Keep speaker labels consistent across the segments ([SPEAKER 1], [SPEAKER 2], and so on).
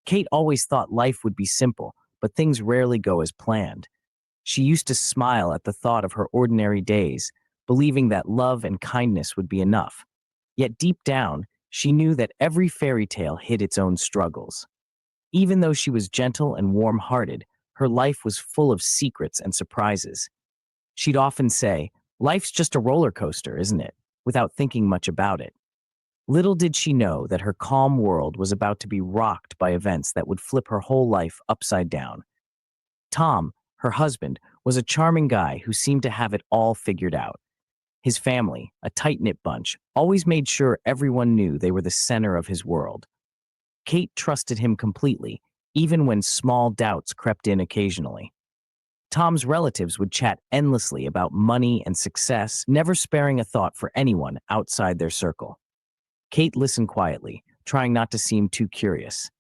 [SPEAKER 1] Kate always thought life would be simple, but things rarely go as planned. She used to smile at the thought of her ordinary days, believing that love and kindness would be enough. Yet deep down, she knew that every fairy tale hid its own struggles. Even though she was gentle and warm-hearted, her life was full of secrets and surprises. She'd often say, "Life's just a roller coaster, isn't it?" without thinking much about it. Little did she know that her calm world was about to be rocked by events that would flip her whole life upside down. Tom, her husband, was a charming guy who seemed to have it all figured out. His family, a tight-knit bunch, always made sure everyone knew they were the center of his world. Kate trusted him completely, even when small doubts crept in occasionally. Tom's relatives would chat endlessly about money and success, never sparing a thought for anyone outside their circle. Kate listened quietly, trying not to seem too curious.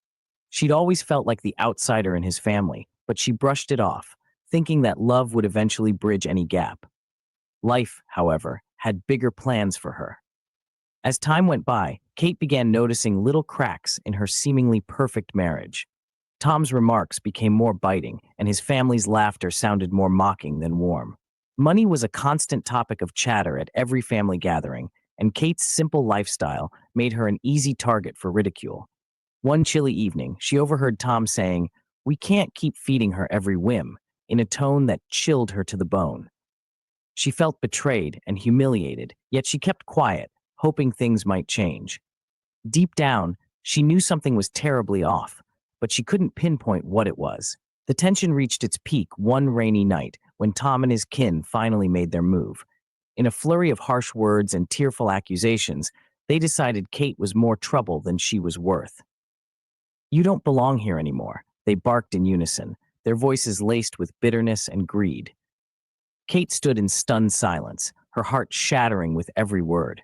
[SPEAKER 1] She'd always felt like the outsider in his family, but she brushed it off, thinking that love would eventually bridge any gap. Life, however, had bigger plans for her. As time went by, Kate began noticing little cracks in her seemingly perfect marriage. Tom's remarks became more biting, and his family's laughter sounded more mocking than warm. Money was a constant topic of chatter at every family gathering, and Kate's simple lifestyle made her an easy target for ridicule. One chilly evening, she overheard Tom saying, "We can't keep feeding her every whim," in a tone that chilled her to the bone. She felt betrayed and humiliated, yet she kept quiet, hoping things might change. Deep down, she knew something was terribly off, but she couldn't pinpoint what it was. The tension reached its peak one rainy night when Tom and his kin finally made their move. In a flurry of harsh words and tearful accusations, they decided Kate was more trouble than she was worth. "You don't belong here anymore," they barked in unison, their voices laced with bitterness and greed. Kate stood in stunned silence, her heart shattering with every word.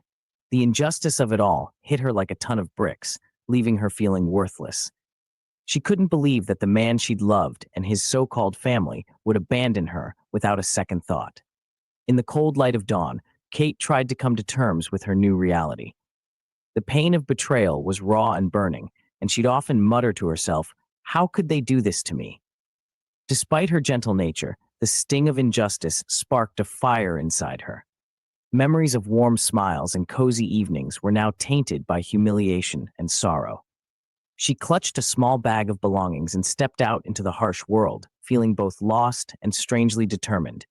[SPEAKER 1] The injustice of it all hit her like a ton of bricks, leaving her feeling worthless. She couldn't believe that the man she'd loved and his so-called family would abandon her without a second thought. In the cold light of dawn, Kate tried to come to terms with her new reality. The pain of betrayal was raw and burning, and she'd often mutter to herself, "How could they do this to me?" Despite her gentle nature, the sting of injustice sparked a fire inside her. Memories of warm smiles and cozy evenings were now tainted by humiliation and sorrow. She clutched a small bag of belongings and stepped out into the harsh world, feeling both lost and strangely determined.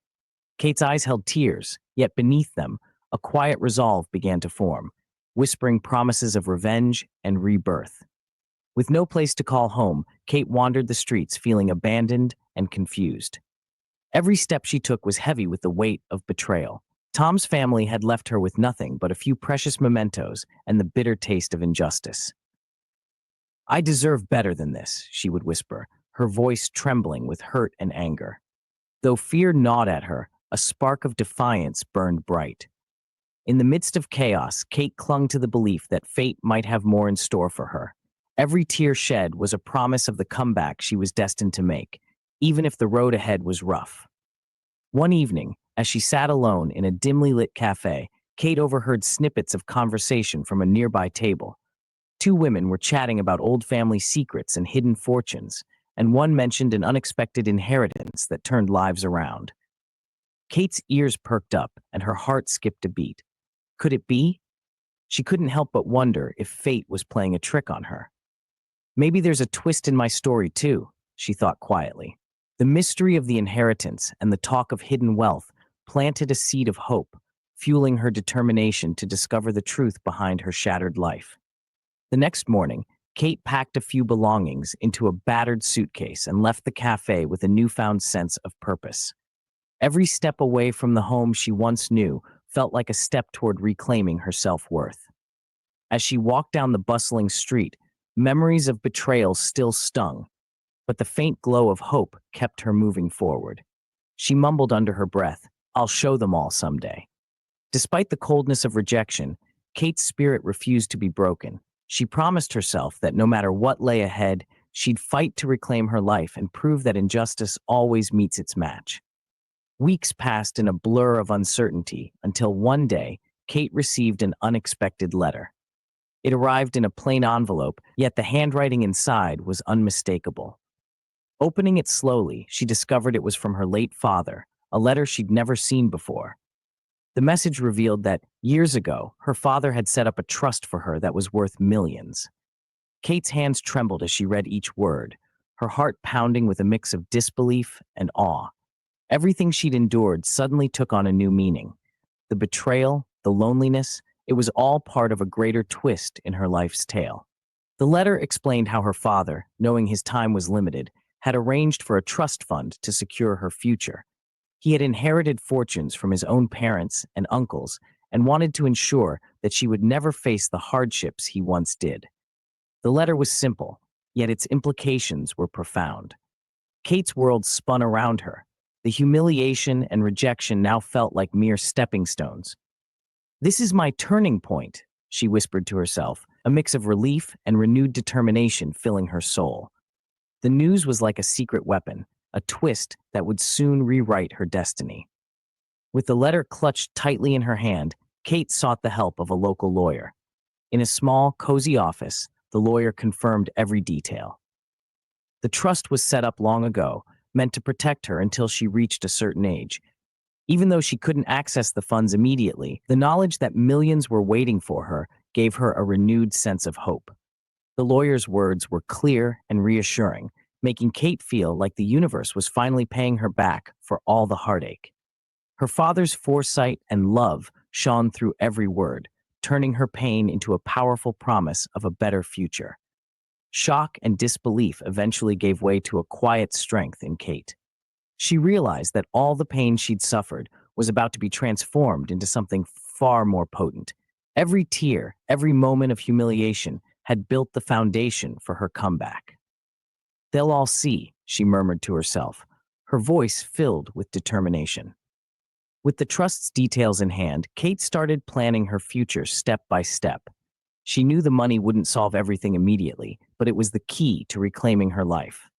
[SPEAKER 1] Kate's eyes held tears, yet beneath them, a quiet resolve began to form, whispering promises of revenge and rebirth. With no place to call home, Kate wandered the streets feeling abandoned and confused. Every step she took was heavy with the weight of betrayal. Tom's family had left her with nothing but a few precious mementos and the bitter taste of injustice. "I deserve better than this," she would whisper, her voice trembling with hurt and anger. Though fear gnawed at her, a spark of defiance burned bright. In the midst of chaos, Kate clung to the belief that fate might have more in store for her. Every tear shed was a promise of the comeback she was destined to make, even if the road ahead was rough. One evening, as she sat alone in a dimly lit cafe, Kate overheard snippets of conversation from a nearby table. Two women were chatting about old family secrets and hidden fortunes, and one mentioned an unexpected inheritance that turned lives around. Kate's ears perked up and her heart skipped a beat. Could it be? She couldn't help but wonder if fate was playing a trick on her. "Maybe there's a twist in my story too," she thought quietly. The mystery of the inheritance and the talk of hidden wealth planted a seed of hope, fueling her determination to discover the truth behind her shattered life. The next morning, Kate packed a few belongings into a battered suitcase and left the cafe with a newfound sense of purpose. Every step away from the home she once knew felt like a step toward reclaiming her self-worth. As she walked down the bustling street, memories of betrayal still stung, but the faint glow of hope kept her moving forward. She mumbled under her breath, "I'll show them all someday." Despite the coldness of rejection, Kate's spirit refused to be broken. She promised herself that no matter what lay ahead, she'd fight to reclaim her life and prove that injustice always meets its match. Weeks passed in a blur of uncertainty until one day, Kate received an unexpected letter. It arrived in a plain envelope, yet the handwriting inside was unmistakable. Opening it slowly, she discovered it was from her late father, a letter she'd never seen before. The message revealed that, years ago, her father had set up a trust for her that was worth millions. Kate's hands trembled as she read each word, her heart pounding with a mix of disbelief and awe. Everything she'd endured suddenly took on a new meaning. The betrayal, the loneliness, it was all part of a greater twist in her life's tale. The letter explained how her father, knowing his time was limited, had arranged for a trust fund to secure her future. He had inherited fortunes from his own parents and uncles and wanted to ensure that she would never face the hardships he once did. The letter was simple, yet its implications were profound. Kate's world spun around her. The humiliation and rejection now felt like mere stepping stones. "This is my turning point," she whispered to herself, a mix of relief and renewed determination filling her soul. The news was like a secret weapon, a twist that would soon rewrite her destiny. With the letter clutched tightly in her hand, Kate sought the help of a local lawyer. In a small, cozy office, the lawyer confirmed every detail. The trust was set up long ago, meant to protect her until she reached a certain age. Even though she couldn't access the funds immediately, the knowledge that millions were waiting for her gave her a renewed sense of hope. The lawyer's words were clear and reassuring, making Kate feel like the universe was finally paying her back for all the heartache. Her father's foresight and love shone through every word, turning her pain into a powerful promise of a better future. Shock and disbelief eventually gave way to a quiet strength in Kate. She realized that all the pain she'd suffered was about to be transformed into something far more potent. Every tear, every moment of humiliation had built the foundation for her comeback. "They'll all see," she murmured to herself, her voice filled with determination. With the trust's details in hand, Kate started planning her future step by step. She knew the money wouldn't solve everything immediately, but it was the key to reclaiming her life.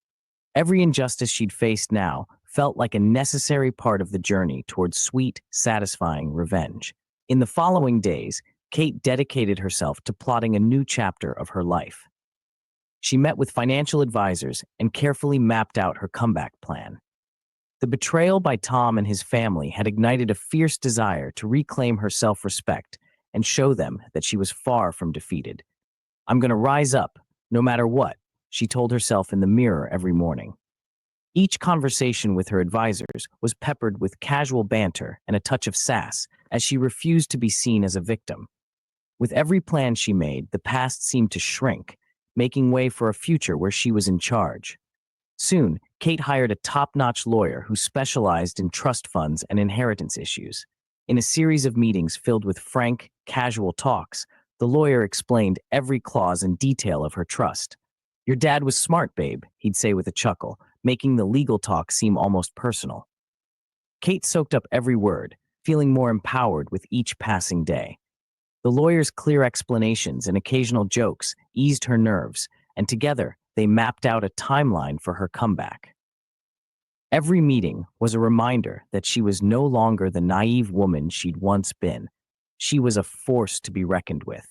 [SPEAKER 1] Every injustice she'd faced now felt like a necessary part of the journey towards sweet, satisfying revenge. In the following days, Kate dedicated herself to plotting a new chapter of her life. She met with financial advisors and carefully mapped out her comeback plan. The betrayal by Tom and his family had ignited a fierce desire to reclaim her self-respect and show them that she was far from defeated. "I'm going to rise up, no matter what," she told herself in the mirror every morning. Each conversation with her advisors was peppered with casual banter and a touch of sass, as she refused to be seen as a victim. With every plan she made, the past seemed to shrink, making way for a future where she was in charge. Soon, Kate hired a top-notch lawyer who specialized in trust funds and inheritance issues. In a series of meetings filled with frank, casual talks, the lawyer explained every clause and detail of her trust. "Your dad was smart, babe," he'd say with a chuckle, making the legal talk seem almost personal. Kate soaked up every word, feeling more empowered with each passing day. The lawyer's clear explanations and occasional jokes eased her nerves, and together they mapped out a timeline for her comeback. Every meeting was a reminder that she was no longer the naive woman she'd once been. She was a force to be reckoned with.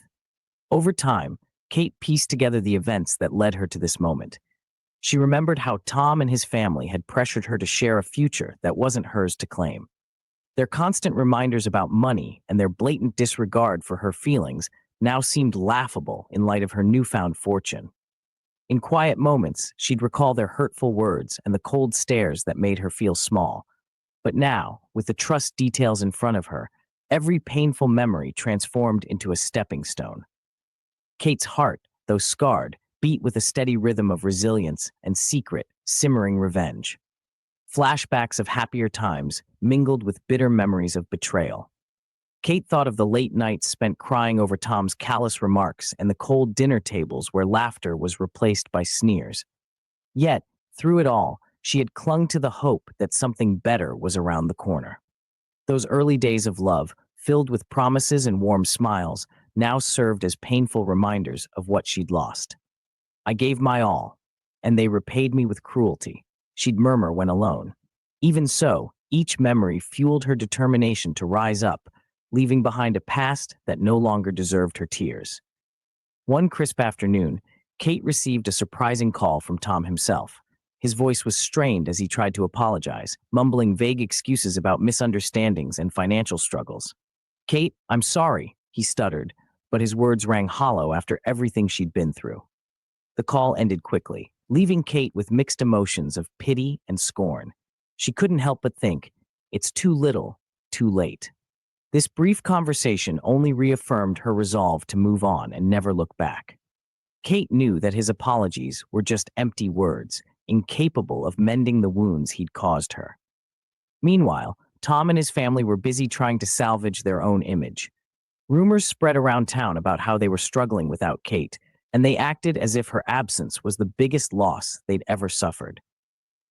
[SPEAKER 1] Over time, Kate pieced together the events that led her to this moment. She remembered how Tom and his family had pressured her to share a future that wasn't hers to claim. Their constant reminders about money and their blatant disregard for her feelings now seemed laughable in light of her newfound fortune. In quiet moments, she'd recall their hurtful words and the cold stares that made her feel small. But now, with the trust details in front of her, every painful memory transformed into a stepping stone. Kate's heart, though scarred, beat with a steady rhythm of resilience and secret, simmering revenge. Flashbacks of happier times mingled with bitter memories of betrayal. Kate thought of the late nights spent crying over Tom's callous remarks and the cold dinner tables where laughter was replaced by sneers. Yet, through it all, she had clung to the hope that something better was around the corner. Those early days of love, filled with promises and warm smiles, now served as painful reminders of what she'd lost. "I gave my all, and they repaid me with cruelty," she'd murmur when alone. Even so, each memory fueled her determination to rise up, leaving behind a past that no longer deserved her tears. One crisp afternoon, Kate received a surprising call from Tom himself. His voice was strained as he tried to apologize, mumbling vague excuses about misunderstandings and financial struggles. "Kate, I'm sorry," he stuttered, but his words rang hollow after everything she'd been through. The call ended quickly, leaving Kate with mixed emotions of pity and scorn. She couldn't help but think, it's too little, too late. This brief conversation only reaffirmed her resolve to move on and never look back. Kate knew that his apologies were just empty words, incapable of mending the wounds he'd caused her. Meanwhile, Tom and his family were busy trying to salvage their own image. Rumors spread around town about how they were struggling without Kate, and they acted as if her absence was the biggest loss they'd ever suffered.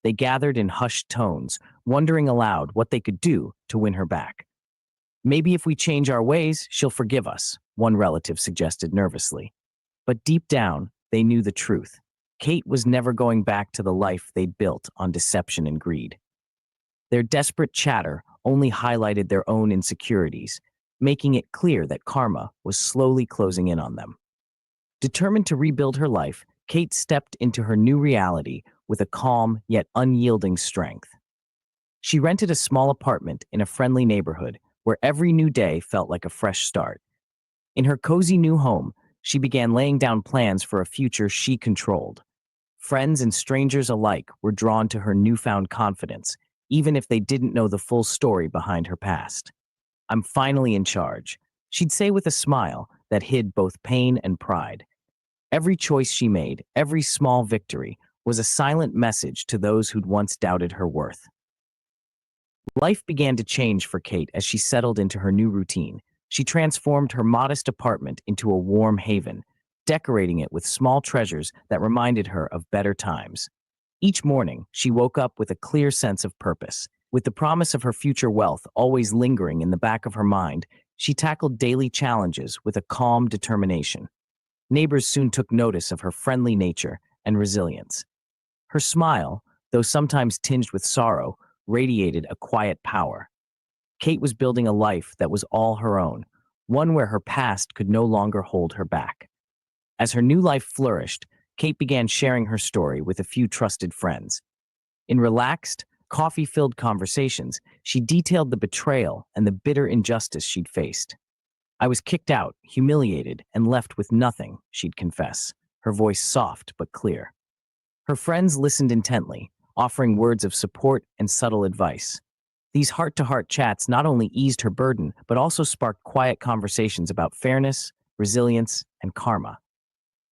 [SPEAKER 1] They gathered in hushed tones, wondering aloud what they could do to win her back. "Maybe if we change our ways, she'll forgive us," one relative suggested nervously. But deep down, they knew the truth. Kate was never going back to the life they'd built on deception and greed. Their desperate chatter only highlighted their own insecurities, making it clear that karma was slowly closing in on them. Determined to rebuild her life, Kate stepped into her new reality with a calm yet unyielding strength. She rented a small apartment in a friendly neighborhood where every new day felt like a fresh start. In her cozy new home, she began laying down plans for a future she controlled. Friends and strangers alike were drawn to her newfound confidence, even if they didn't know the full story behind her past. "I'm finally in charge," she'd say with a smile that hid both pain and pride. Every choice she made, every small victory, was a silent message to those who'd once doubted her worth. Life began to change for Kate as she settled into her new routine. She transformed her modest apartment into a warm haven, decorating it with small treasures that reminded her of better times. Each morning, she woke up with a clear sense of purpose. With the promise of her future wealth always lingering in the back of her mind, she tackled daily challenges with a calm determination. Neighbors soon took notice of her friendly nature and resilience. Her smile, though sometimes tinged with sorrow, radiated a quiet power. Kate was building a life that was all her own, one where her past could no longer hold her back. As her new life flourished, Kate began sharing her story with a few trusted friends. In relaxed, coffee-filled conversations, she detailed the betrayal and the bitter injustice she'd faced. "I was kicked out, humiliated, and left with nothing," she'd confess, her voice soft but clear. Her friends listened intently, offering words of support and subtle advice. These heart-to-heart chats not only eased her burden, but also sparked quiet conversations about fairness, resilience, and karma.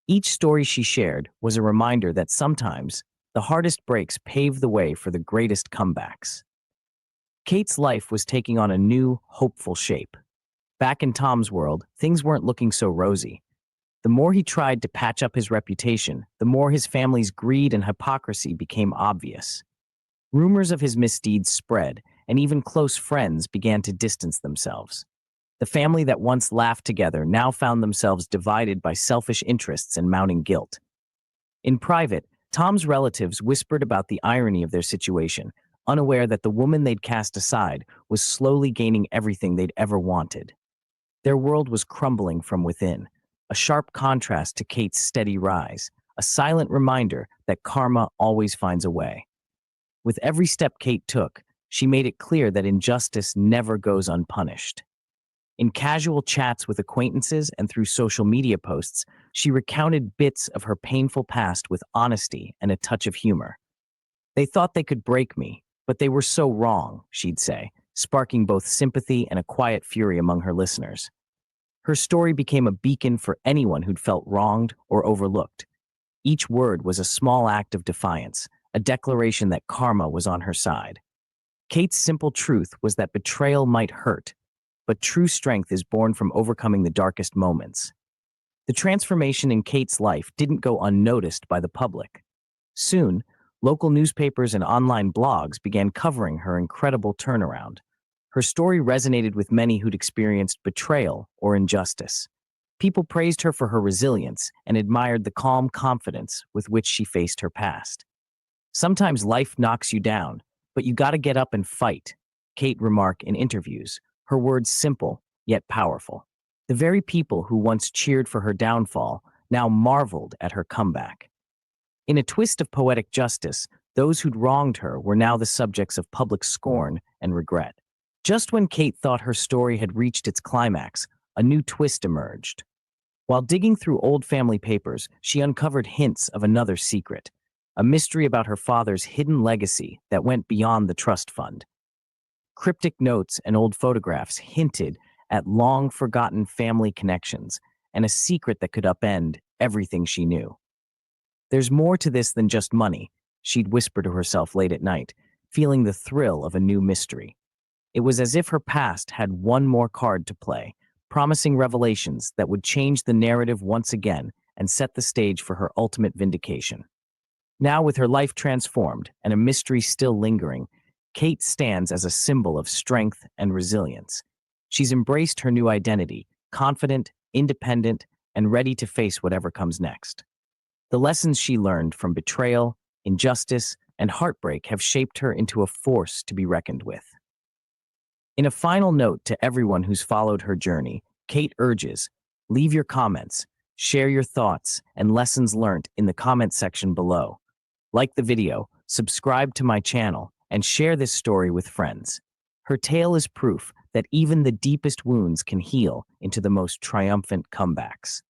[SPEAKER 1] Each story she shared was a reminder that sometimes the hardest breaks pave the way for the greatest comebacks. Kate's life was taking on a new, hopeful shape. Back in Tom's world, things weren't looking so rosy. The more he tried to patch up his reputation, the more his family's greed and hypocrisy became obvious. Rumors of his misdeeds spread, and even close friends began to distance themselves. The family that once laughed together now found themselves divided by selfish interests and mounting guilt. In private, Tom's relatives whispered about the irony of their situation, unaware that the woman they'd cast aside was slowly gaining everything they'd ever wanted. Their world was crumbling from within, a sharp contrast to Kate's steady rise, a silent reminder that karma always finds a way. With every step Kate took, she made it clear that injustice never goes unpunished. In casual chats with acquaintances and through social media posts, she recounted bits of her painful past with honesty and a touch of humor. "They thought they could break me, but they were so wrong," she'd say, sparking both sympathy and a quiet fury among her listeners. Her story became a beacon for anyone who'd felt wronged or overlooked. Each word was a small act of defiance, a declaration that karma was on her side. Kate's simple truth was that betrayal might hurt, but true strength is born from overcoming the darkest moments. The transformation in Kate's life didn't go unnoticed by the public. Soon, local newspapers and online blogs began covering her incredible turnaround. Her story resonated with many who'd experienced betrayal or injustice. People praised her for her resilience and admired the calm confidence with which she faced her past. "Sometimes life knocks you down, but you gotta get up and fight," Kate remarked in interviews, her words simple yet powerful. The very people who once cheered for her downfall now marveled at her comeback. In a twist of poetic justice, those who'd wronged her were now the subjects of public scorn and regret. Just when Kate thought her story had reached its climax, a new twist emerged. While digging through old family papers, she uncovered hints of another secret, a mystery about her father's hidden legacy that went beyond the trust fund. Cryptic notes and old photographs hinted at long-forgotten family connections and a secret that could upend everything she knew. There's more to this than just money, she'd whisper to herself late at night, feeling the thrill of a new mystery. It was as if her past had one more card to play, promising revelations that would change the narrative once again and set the stage for her ultimate vindication. Now, with her life transformed and a mystery still lingering, Kate stands as a symbol of strength and resilience. She's embraced her new identity, confident, independent, and ready to face whatever comes next. The lessons she learned from betrayal, injustice, and heartbreak have shaped her into a force to be reckoned with. In a final note to everyone who's followed her journey, Kate urges, leave your comments, share your thoughts and lessons learned in the comment section below. Like the video, subscribe to my channel, and share this story with friends. Her tale is proof that even the deepest wounds can heal into the most triumphant comebacks.